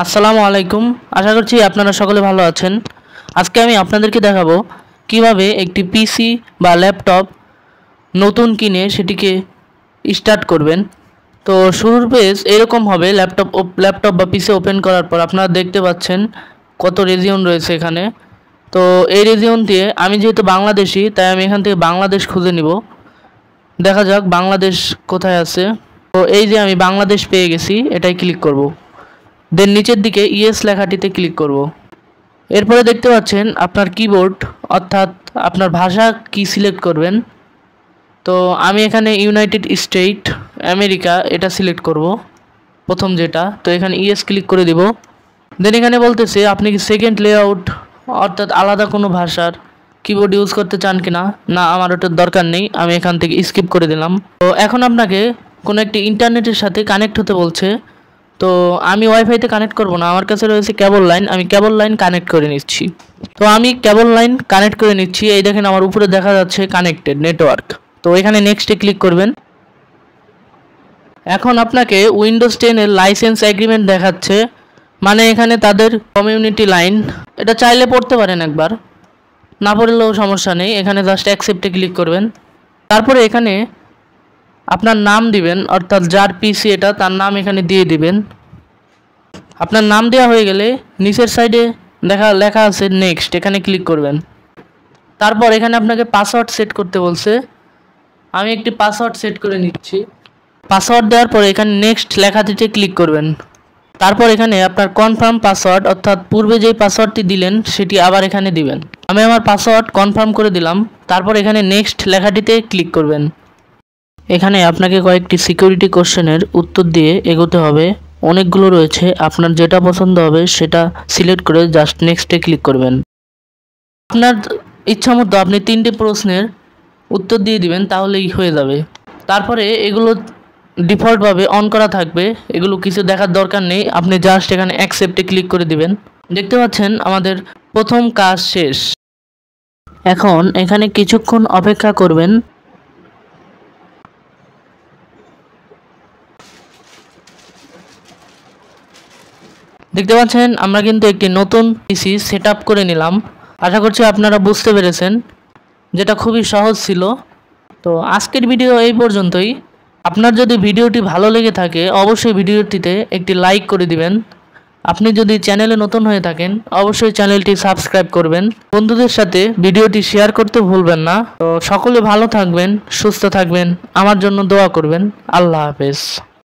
আসসালামু আলাইকুম। আশা করছি আপনারা সকলে ভালো আছেন। আজকে আমি আপনাদেরকে দেখাবো কিভাবে একটি পিসি বা ল্যাপটপ নতুন কিনে সেটিকে স্টার্ট করবেন। তো শুরুর পেজ এরকম হবে। ল্যাপটপ বা পিসি ওপেন করার পর আপনারা দেখতে পাচ্ছেন কত রেজিয়ন রয়েছে এখানে। তো এই রেজিয়ন দিয়ে আমি যেহেতু বাংলাদেশি, তাই আমি এখান থেকে বাংলাদেশ খুঁজে নিব। দেখা যাক বাংলাদেশ কোথায় আছে। তো এই যে আমি বাংলাদেশ পেয়ে গেছি, এটাই ক্লিক করব। দেন নিচের দিকে ইয়েস লেখাটিতে ক্লিক করব। এরপরে দেখতে পাচ্ছেন আপনার কিবোর্ড অর্থাৎ আপনার ভাষা কি সিলেক্ট করবেন। তো আমি এখানে ইউনাইটেড স্টেট আমেরিকা এটা সিলেক্ট করব প্রথম যেটা। তো এখানে ইয়েস ক্লিক করে দিব। দেন এখানে বলতেছে আপনি কি সেকেন্ড লেআউট অর্থাৎ আলাদা কোনো ভাষার কিবোর্ড ইউজ করতে চান কিনা। না, আমার ওটার দরকার নেই, আমি এখান থেকে স্কিপ করে দিলাম। তো এখন আপনাকে কোনো একটি ইন্টারনেটের সাথে কানেক্ট হতে বলছে। তো আমি ওয়াইফাইতে কানেক্ট করব না, আমার কাছে রয়েছে কেবল লাইন। আমি কেবল লাইন কানেক্ট করে নিচ্ছি। তো আমি কেবল লাইন কানেক্ট করে নিচ্ছি। এই দেখেন আমার উপরে দেখা যাচ্ছে কানেক্টেড নেটওয়ার্ক। তো এখানে নেক্সটে ক্লিক করবেন। এখন আপনাকে উইন্ডোজ 10-এর লাইসেন্স এগ্রিমেন্ট দেখাচ্ছে, মানে এখানে তাদের কমিউনিটি লাইন। এটা চাইলে পড়তে পারেন একবার, না পড়লেও সমস্যা নেই। এখানে জাস্ট অ্যাকসেপ্টে ক্লিক করবেন। তারপরে এখানে আপনার নাম দিবেন, অর্থাৎ যার পিসি এটা তার নাম এখানে দিয়ে দিবেন। আপনার নাম দেওয়া হয়ে গেলে নিচের সাইডে লেখা আছে নেক্সট, এখানে ক্লিক করবেন। তারপর এখানে আপনাকে পাসওয়ার্ড সেট করতে বলছে। আমি একটি পাসওয়ার্ড সেট করে নিচ্ছি। পাসওয়ার্ড দেওয়ার পরে এখানে নেক্সট লেখাটিতে ক্লিক করবেন। তারপর এখানে আপনার কনফার্ম পাসওয়ার্ড অর্থাৎ পূর্বে যেই পাসওয়ার্ডটি দিলেন সেটি আবার এখানে দিবেন। আমি আমার পাসওয়ার্ড কনফার্ম করে দিলাম। তারপর এখানে নেক্সট লেখাটিতে ক্লিক করবেন। এখানে আপনাকে কয়েকটি সিকিউরিটি কোশ্চেনের উত্তর দিয়ে এগোতে হবে। অনেকগুলো রয়েছে, আপনার যেটা পছন্দ হবে সেটা সিলেক্ট করে জাস্ট নেক্সটে ক্লিক করবেন। আপনার ইচ্ছা মতো আপনি 3টি প্রশ্নের উত্তর দিয়ে দিবেন, তাহলেই হয়ে যাবে। তারপরে এগুলো ডিফল্টভাবে অন করা থাকবে, এগুলো কিছু দেখার দরকার নেই। আপনি জাস্ট এখানে অ্যাকসেপ্টে ক্লিক করে দিবেন। দেখতে পাচ্ছেন আমাদের প্রথম কাজ শেষ। এখন এখানে কিছুক্ষণ অপেক্ষা করবেন। দেখতে পাচ্ছেন আমরা কিন্তু একটি নতুন পিসি সেট আপ করে নিলাম। আশা করছি আপনারা বুঝতে পেরেছেন, যেটা খুবই সহজ ছিল। তো আজকের ভিডিও এই পর্যন্তই। আপনার যদি ভিডিওটি ভালো লেগে থাকে অবশ্যই ভিডিওটিতে একটি লাইক করে দিবেন। আপনি যদি চ্যানেলে নতুন হয়ে থাকেন অবশ্যই চ্যানেলটি সাবস্ক্রাইব করবেন। বন্ধুদের সাথে ভিডিওটি শেয়ার করতে ভুলবেন না। তো সকলে ভালো থাকবেন, সুস্থ থাকবেন, আমার জন্য দোয়া করবেন। আল্লাহ হাফেজ।